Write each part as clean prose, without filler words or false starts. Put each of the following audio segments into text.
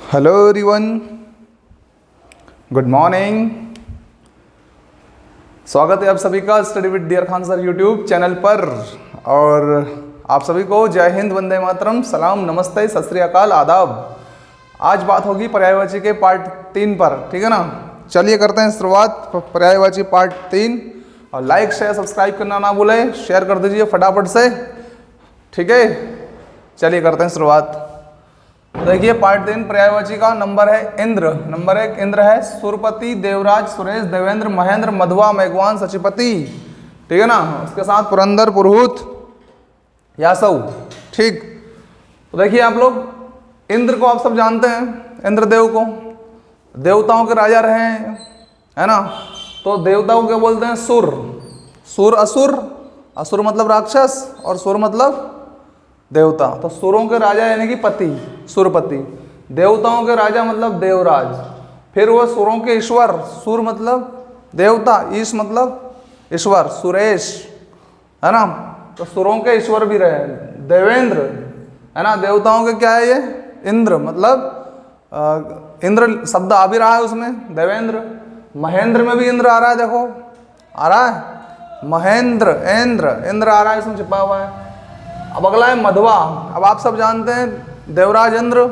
Hello everyone, good morning. स्वागत है आप सभी का study with dear Khan sir YouTube channel पर। और आप सभी को जय हिंद, वंदे मातरम, सलाम, नमस्ते, सत श्री अकाल, आदाब। आज बात होगी पर्यायवाची के पार्ट 3 पर, ठीक है ना। चलिए करते हैं शुरुआत पर्यायवाची पार्ट 3। और लाइक शेयर सब्सक्राइब करना ना भूलें, शेयर कर दीजिए फटाफट से, ठीक है। चलिए करते हैं शुरुआत। देखिए पार्ट 3 पर्यायवाची का नंबर है इंद्र। नंबर 1 इंद्र है। सुरपति, देवराज, सुरेश, देवेंद्र, महेंद्र, मधुआ, मेघवान, सचिपति, ठीक है ना। उसके साथ पुरंदर, पुरोहित, यासव, ठीक। तो देखिए आप लोग, इंद्र को आप सब जानते हैं, इंद्रदेव को, देवताओं के राजा रहे हैं, है ना। तो देवताओं को बोलते हैं सुर। सुर असुर, असुर मतलब राक्षस और सुर मतलब देवता। तो सुरों के राजा यानी कि पति, सुरपति। देवताओं के राजा मतलब देवराज। फिर वो सुरों के ईश्वर, सुर मतलब देवता, ईश मतलब ईश्वर, सुरेश, है ना। तो सुरों के ईश्वर भी रहे देवेंद्र, है ना। देवताओं के क्या है ये, इंद्र, मतलब इंद्र शब्द आ भी रहा है उसमें, देवेंद्र। महेंद्र में भी इंद्र आ रहा है, देखो आ रहा है महेंद्र, इंद्र, इंद्र आ रहा है, इसमें छिपा हुआ है। अब अगला है मधवा। अब आप सब जानते हैं देवराज इंद्र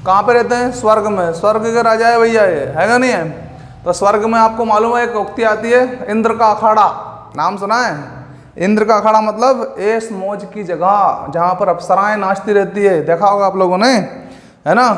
कहाँ पे रहते हैं, स्वर्ग में। स्वर्ग के राजा है भैया ये, है ना, नहीं है। तो स्वर्ग में आपको मालूम है एक उक्ति आती है, इंद्र का अखाड़ा, नाम सुना है। इंद्र का अखाड़ा मतलब ऐश मौज की जगह जहाँ पर अप्सराएं नाचती रहती है, देखा होगा आप लोगों ने, है ना।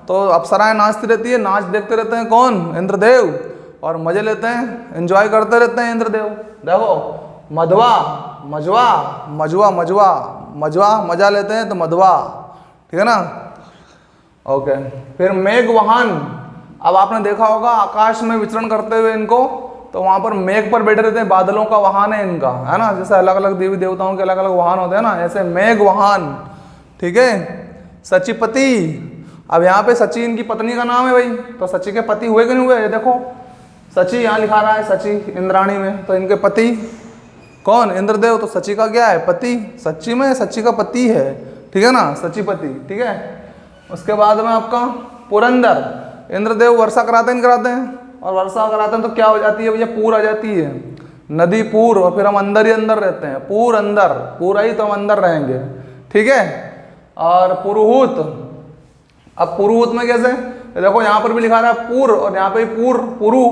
तो अप्सराएं नाचती रहती है, नाच देखते रहते हैं कौन, इंद्रदेव, और मजे लेते हैं, एंजॉय करते रहते हैं इंद्रदेव। देखो मधवा, मजवा, मजवा, मजवा, मजवा, मजा लेते हैं तो मधवा, ठीक है ना। ओके। फिर मेघवाहन। अब आपने देखा होगा आकाश में विचरण करते हुए इनको, तो वहां पर मेघ पर बैठे रहते हैं, बादलों का वाहन है इनका, है ना। जैसे अलग अलग देवी देवताओं के अलग अलग वाहन होते हैं ना, ऐसे मेघवाहन, ठीक है। सचिपति। अब यहाँ पे सची इनकी पत्नी का नाम है भाई, तो सची के पति हुए कि नहीं हुए, ये देखो सची यहाँ लिखा रहा है, सची इंद्राणी में, तो इनके पति कौन, इंद्रदेव। तो सची का क्या है, पति, सच्ची में सची का पति है, ठीक है ना, सचिपति, ठीक है। उसके बाद में आपका पुरंदर। इंद्रदेव वर्षा कराते हैं, नहीं कराते हैं, और वर्षा कराते हैं तो क्या हो जाती है भैया, पूर आ जाती है, नदी पूर, और फिर हम अंदर ही अंदर रहते हैं, पूर अंदर, पूरा ही तो हम अंदर रहेंगे, ठीक है। और पुरोहित। अब पुरोहित में कैसे, देखो यहाँ पर भी लिखा रहा है पूर, और यहाँ पे पूर, पुरु,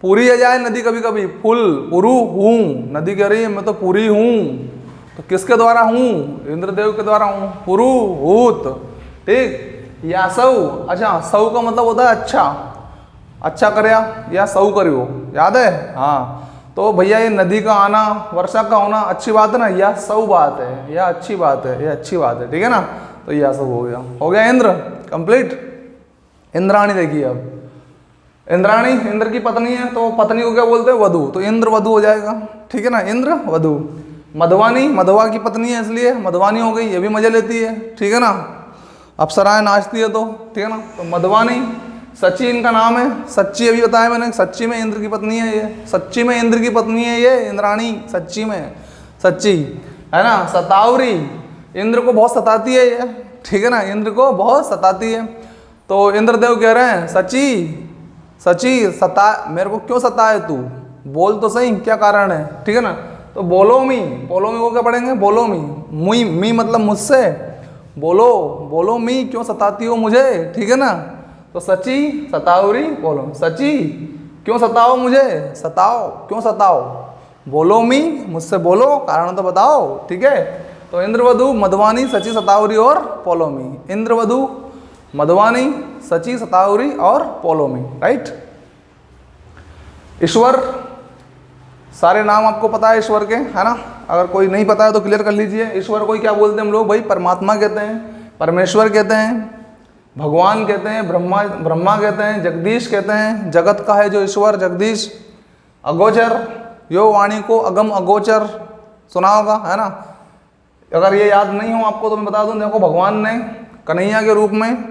पूरी आ जाए नदी कभी कभी, फुल, पुरु हूँ, नदी कह रही है मैं तो पूरी हूँ, तो किसके द्वारा हूँ, इंद्रदेव के द्वारा हूँ, पुरुहूत, ठीक। या सौ। अच्छा, सौ का मतलब होता है अच्छा, अच्छा करया या सौ करियो, याद है, हाँ। तो भैया ये नदी का आना, वर्षा का होना अच्छी बात है ना, यह सौ बात है, यह अच्छी बात है, यह अच्छी बात है, ठीक है ना। तो यह सब हो गया इंद्र कंप्लीट। इंद्राणी देखिए, अब इंद्राणी इंद्र की पत्नी है, तो पत्नी को क्या बोलते हैं, वधु, तो इंद्र वधु हो जाएगा, ठीक है ना, इंद्र वधु। मधवानी, मधवा की पत्नी है इसलिए मधवानी हो गई, ये भी मजे लेती है, ठीक है ना, अप्सराएं नाचती है तो, ठीक है ना। तो मधवानी। सची इनका नाम है, सच्ची अभी बताया मैंने, सच्ची में इंद्र की पत्नी है ये, सच्ची में इंद्र की पत्नी है ये इंद्राणी, सच्ची में, सच्ची, है ना। सतावरी, इंद्र को बहुत सताती है ये, ठीक है ना, इंद्र को बहुत सताती है। तो इंद्रदेव कह रहे हैं सची, सची सता, मेरे को क्यों सताए तू, बोल तो सही क्या कारण है, ठीक है ना। तो बोलो मी, बोलो मी को क्या पढ़ेंगे, बोलो मी, मुई, मी मतलब मुझसे, बोलो, बोलो मी क्यों सताती हो मुझे, ठीक है ना। तो सची, सतावरी, बोलो, सची क्यों सताओ मुझे, सताओ, क्यों सताओ, बोलो मी, मुझसे बोलो, कारण तो बताओ, ठीक है। तो इंद्रवधु, मधवानी, सची, सतावरी और पोलोमी। इंद्रवधु, मधवानी, सची, सतावरी और पोलोमी, राइट। ईश्वर, सारे नाम आपको पता है ईश्वर के, है ना। अगर कोई नहीं पता है तो क्लियर कर लीजिए। ईश्वर को क्या बोलते हैं हम लोग भाई, परमात्मा कहते हैं, परमेश्वर कहते हैं, भगवान कहते हैं, ब्रह्मा, ब्रह्मा कहते हैं, जगदीश कहते हैं, जगत का है जो ईश्वर, जगदीश। अगोचर, यो वाणी को अगम अगोचर सुना होगा, है ना। अगर ये याद नहीं हो आपको तो मैं बता दूं, देखो भगवान ने कन्हैया के रूप में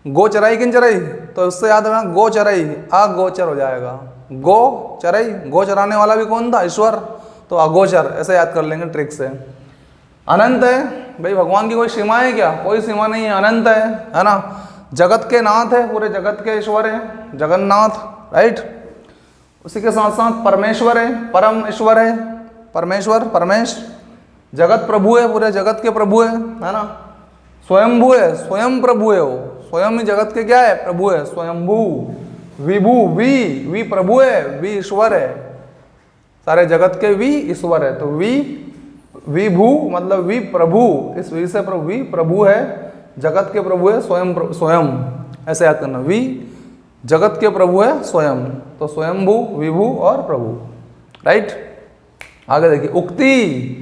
गो चराई, किन चराई, तो उससे याद रखना गो चराई, अगोचर हो जाएगा, गो चराई, गो चराने वाला भी कौन था, ईश्वर, तो अगोचर, ऐसे याद कर लेंगे ट्रिक से। अनंत है भाई, भगवान की कोई सीमा है क्या, कोई सीमा नहीं है, अनंत है ना। जगत के नाथ है, पूरे जगत के ईश्वर है, जगन्नाथ, राइट। उसी के साथ साथ परमेश्वर है, परम ईश्वर है, परमेश्वर, परमेश। जगत प्रभु है, पूरे जगत के प्रभु है ना। स्वयंभू है, स्वयं प्रभु है वो, स्वयं ही जगत के क्या है, प्रभु है, स्वयंभू। विभू, वी प्रभु है, वी ईश्वर है, सारे जगत के वी ईश्वर है। तो विभू मतलब वी प्रभु, इस वी से वी प्रभु है, जगत के प्रभु है, स्वयं स्वयं, ऐसे याद करना, वी जगत के प्रभु है स्वयं, तो स्वयंभू, विभू और प्रभु, राइट। आगे देखिए, उक्ति।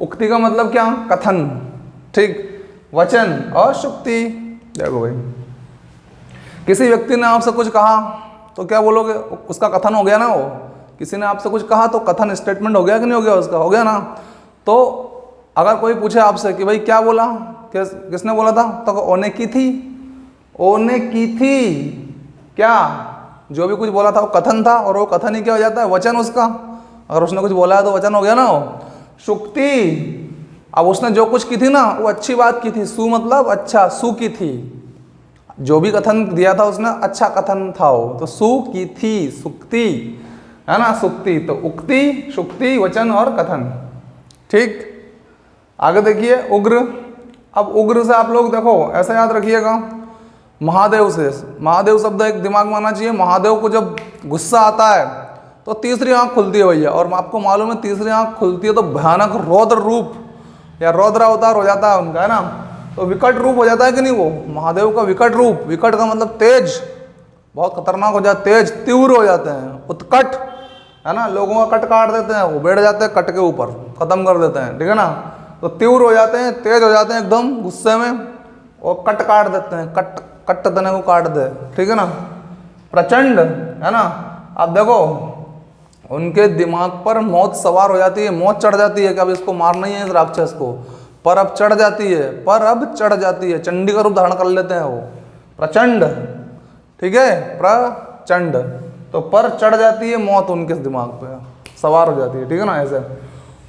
उक्ति का मतलब क्या, कथन, ठीक, वचन और शुक्ति। देखो भाई, किसी व्यक्ति ने आपसे कुछ कहा तो क्या बोलोगे, उसका कथन हो गया ना वो। किसी ने आपसे कुछ कहा तो कथन, स्टेटमेंट हो गया कि नहीं हो गया, उसका हो गया ना। तो अगर कोई पूछे आपसे कि भाई क्या बोला, किसने बोला था, तो ओने की थी, ओने की थी, क्या, जो भी कुछ बोला था वो कथन था, और वो कथन ही क्या हो जाता है, वचन उसका। अगर उसने कुछ बोला है तो वचन हो गया ना वो। शुक्ति, अब उसने जो कुछ की थी ना वो अच्छी बात की थी, सु मतलब अच्छा, सु की थी, जो भी कथन दिया था उसने अच्छा कथन था वो, तो सु की थी, सुक्ति है ना, सुक्ति। तो उक्ति, शुक्ति, वचन और कथन, ठीक। आगे देखिए, उग्र। अब उग्र से आप लोग देखो ऐसा याद रखिएगा, महादेव से, महादेव शब्द एक दिमाग में आना चाहिए। महादेव को जब गुस्सा आता है तो तीसरी आंख खुलती है भैया, और आपको मालूम है तीसरी आंख खुलती है तो भयानक रौद्र रूप या रौद्र अवतार हो जाता है उनका, है ना। तो विकट रूप हो जाता है कि नहीं वो, महादेव का विकट रूप। विकट का मतलब तेज, बहुत खतरनाक हो जाता है, तेज, तीव्र हो जाते हैं, उत्कट, है ना। लोगों का कट काट देते हैं, वो बैठ जाते हैं कट के ऊपर, खत्म कर देते हैं, ठीक है ना। तो तीव्र हो जाते हैं, तेज हो जाते हैं एकदम गुस्से में, और कट काट देते हैं, कट तने को काट दे, ठीक है ना। प्रचंड, है ना। अब देखो उनके दिमाग पर मौत सवार हो जाती है, मौत चढ़ जाती है कि अब इसको मारना ही है इस राक्षस को, पर अब चढ़ जाती है, पर अब चढ़ जाती है, चंडी का रूप धारण कर लेते हैं वो, प्रचंड, ठीक है, प्रचंड। तो पर चढ़ जाती है मौत, उनके दिमाग पे सवार हो जाती है, ठीक है ना। ऐसे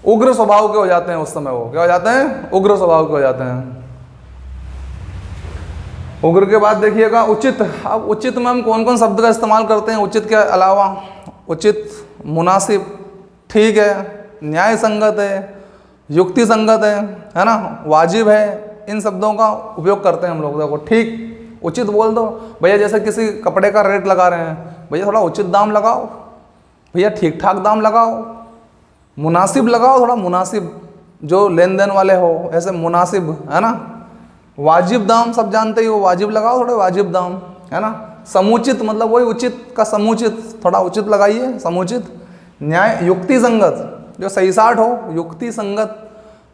उग्र स्वभाव के हो जाते हैं उस समय, वो क्या हो जाते हैं, उग्र स्वभाव के हो जाते हैं। उग्र के बाद देखिएगा उचित। अब उचित में हम कौन कौन शब्द का इस्तेमाल करते हैं उचित के अलावा, उचित, मुनासिब, ठीक है, न्याय संगत है, युक्ति संगत है ना, वाजिब है, इन शब्दों का उपयोग करते हैं हम लोग। देखो ठीक, उचित बोल दो भैया, जैसे किसी कपड़े का रेट लगा रहे हैं, भैया थोड़ा उचित दाम लगाओ, भैया ठीक ठाक दाम लगाओ। मुनासिब लगाओ, थोड़ा मुनासिब, जो लेन देन वाले हो ऐसे मुनासिब, है ना। वाजिब दाम सब जानते ही हो, वाजिब लगाओ, थोड़े वाजिब दाम, है ना। समुचित मतलब वही उचित का समुचित, थोड़ा उचित लगाइए, समुचित। न्याय, युक्ति संगत, जो सही साठ हो, युक्ति संगत,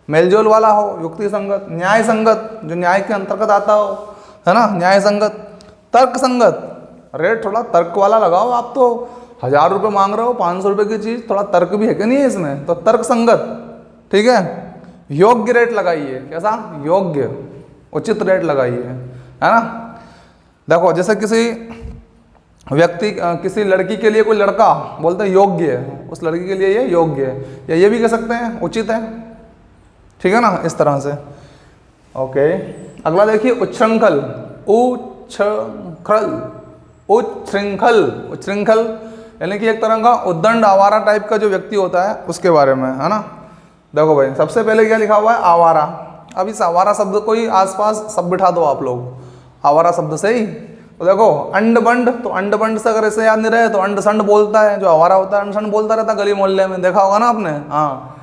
मेलजोल वाला हो, युक्ति संगत। न्याय संगत, जो न्याय के अंतर्गत आता हो, है ना, न्याय संगत। तर्क संगत, रेट थोड़ा तर्क वाला लगाओ, आप तो 1000 रुपये मांग रहे हो, 500 रुपये की चीज़, थोड़ा तर्क भी है कि नहीं है इसमें, तो तर्क संगत, ठीक है। योग्य रेट लगाइए, कैसा, योग्य, उचित रेट लगाइए, है ना। देखो जैसे किसी व्यक्ति, किसी लड़की के लिए कोई लड़का बोलते हैं योग्य है, उस लड़की के लिए ये योग्य है, या ये भी कह सकते हैं उचित है, ठीक है ना, इस तरह से। ओके, अगला देखिए उच्छृंखल। उच्छृंखल, उच्छृंखल, उच्छृंखल यानी कि एक तरह का उद्दंड आवारा टाइप का जो व्यक्ति होता है उसके बारे में, है ना। देखो भाई सबसे पहले क्या लिखा हुआ है, आवारा। अब इस आवारा शब्द को ही आसपास सब बिठा दो आप लोग, आवारा शब्द से ही। तो देखो अंड बंड, तो अंड बंड से अगर ऐसे याद नहीं रहे तो अंड संड बोलता है, जो आवारा होता है अंड संड बोलता रहता गली मोहल्ले में, देखा होगा ना आपने, हाँ,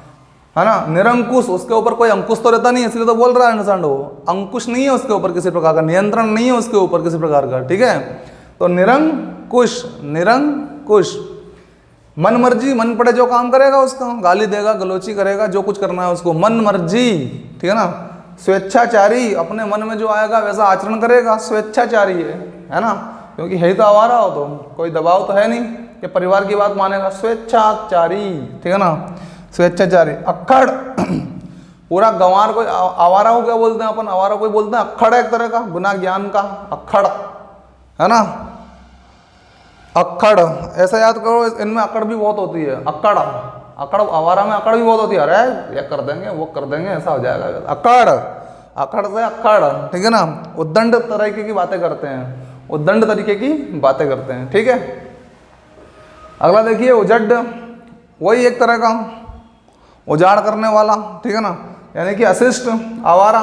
है ना। निरंकुश, उसके ऊपर कोई अंकुश तो रहता नहीं है, इसलिए तो बोल रहा है अंड संड, वो अंकुश नहीं है उसके ऊपर किसी प्रकार का, नियंत्रण नहीं है उसके ऊपर किसी प्रकार का, ठीक है। तो निरंकुश, निरंकुश, मन मर्जी, मन पड़े जो काम करेगा उसका, गाली देगा, गलोची करेगा, जो कुछ करना है उसको, मन मर्जी, ठीक है ना। स्वेच्छाचारी, अपने मन में जो आएगा वैसा आचरण करेगा, स्वेच्छाचारी है ना, क्योंकि है तो आवारा हो, तो कोई दबाव तो है नहीं कि परिवार की बात मानेगा, स्वेच्छाचारी, ठीक है ना, स्वेच्छाचारी। अक्खड़, पूरा गंवार, कोई आवारा को क्या बोलते हैं अपन, आवारा कोई बोलते हैं अक्खड़ है एक तरह का, बिना ज्ञान का, अक्खड़, है ना। अक्खड़, ऐसा याद करो, इनमें अकड़ भी बहुत होती है, अक्कड़, अकड़, आवारा में अकड़ भी बहुत होती है, अरे ये कर देंगे वो कर देंगे, ऐसा हो जाएगा, अकड़, अकड़ से अक्कड़, ठीक है ना, उद्दंड तरीके की बातें करते हैं, उद्दंड तरीके की बातें करते हैं, ठीक है। अगला देखिए उजड्ड, वही एक तरह का उजाड़ करने वाला, ठीक है ना, यानी कि अशिष्ट, आवारा।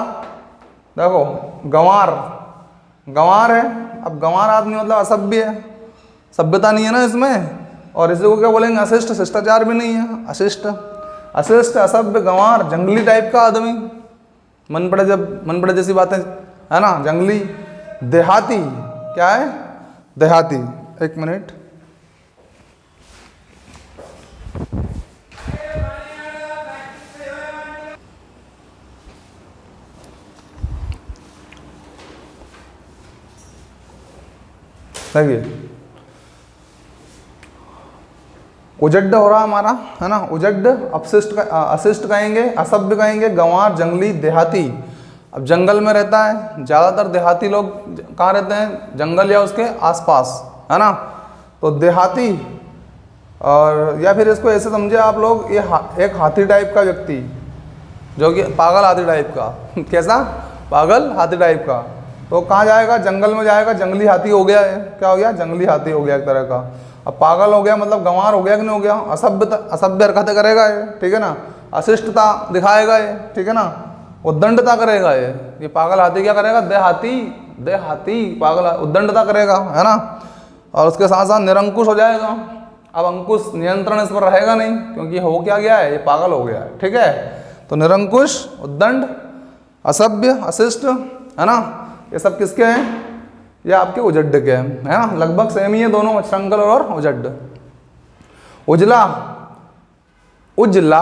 देखो गंवार, गंवार है, अब गंवार आदमी मतलब असभ्य है, सभ्यता नहीं है ना इसमें, और इसी को क्या बोलेंगे, अशिष्ट, शिष्टाचार भी नहीं है, अशिष्ट, अशिष्ट, असभ्य, गंवार, जंगली टाइप का आदमी, मन पड़े जैसी बातें, है ना, जंगली। देहाती, क्या है, देहाती, एक मिनट, देखिए उजड्ड हो रहा हमारा, है ना, उजड्ड, अपशिष्ट, अशिष्ट कहेंगे, असभ्य कहेंगे, गंवार, जंगली, देहाती। अब जंगल में रहता है, ज़्यादातर देहाती लोग कहाँ रहते हैं, जंगल या उसके आसपास, है ना, तो देहाती। और या फिर इसको ऐसे समझे आप लोग, ये एक हाथी टाइप का व्यक्ति, जो कि पागल हाथी टाइप का कैसा, पागल हाथी टाइप का, तो कहाँ जाएगा, जंगल में जाएगा, जंगली हाथी हो गया है, क्या हो गया, जंगली हाथी हो गया एक तरह का। अब पागल हो गया मतलब गंवार हो गया कि नहीं हो गया, असभ्य हरकतें करेगा ये, ठीक है ना, अशिष्टता दिखाएगा ये, ठीक है ना, उद्दंडता करेगा ये पागल हाथी क्या करेगा, देहाती पागल उद्दंडता करेगा, है ना, और उसके साथ साथ निरंकुश हो जाएगा। अब अंकुश, नियंत्रण इस पर रहेगा नहीं, क्योंकि हो क्या गया है, ये पागल हो गया है, ठीक है। तो निरंकुश, उद्दंड, असभ्य, अशिष्ट, है ना, ये सब किसके हैं, ये आपके उजड्ड के हैं, है ना, लगभग सेम ही है दोनों, श्रृंखल और उजड्ड। उजला, उजला,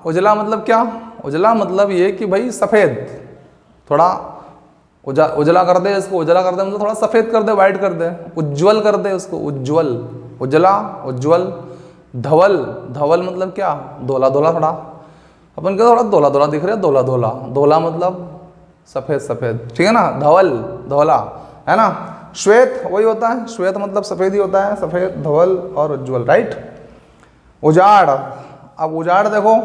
उजला मतलब क्या, उजला मतलब ये कि भाई सफ़ेद, थोड़ा उजला कर दे इसको, उजला कर दे मतलब थोड़ा सफ़ेद कर दे, वाइट कर दे, उज्ज्वल कर दे उसको, उज्ज्वल, उजला, उज्ज्वल। धवल, धवल मतलब क्या, धोला धोला, थोड़ा अपन क्या थोड़ा धोला धोला दिख रहा है, धोला धोला, धोला मतलब सफ़ेद सफ़ेद, ठीक है ना, धवल, धोला, है ना। श्वेत वही होता है, श्वेत मतलब सफ़ेद ही होता है, सफ़ेद, धवल और उज्ज्वल, राइट। उजाड़, अब उजाड़ देखो,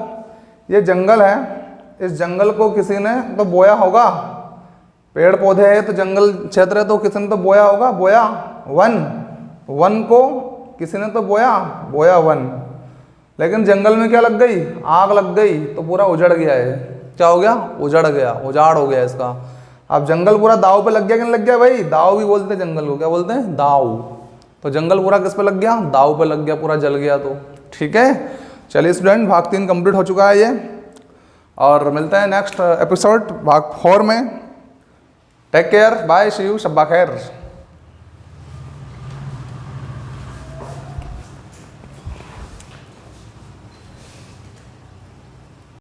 ये जंगल है, इस जंगल को किसी ने तो बोया होगा, पेड़ पौधे है तो जंगल क्षेत्र है तो किसी ने तो बोया होगा, बोया, वन, वन को किसी ने तो बोया, बोया वन, लेकिन जंगल में क्या लग गई, आग लग गई, तो पूरा उजड़ गया है, क्या हो गया, उजड़ गया, उजाड़ हो गया इसका। अब जंगल पूरा दाव पे लग गया कि नहीं लग गया भाई, दाव भी बोलते हैं जंगल को, क्या बोलते हैं, दाव। तो जंगल पूरा किस पे लग गया, दाव पे लग गया, पूरा जल गया, तो ठीक है। चलिए स्टूडेंट, भाग 3 कंप्लीट हो चुका है ये, और मिलते हैं नेक्स्ट एपिसोड भाग 4 में। Take care, bye, see you, शब्बा खैर।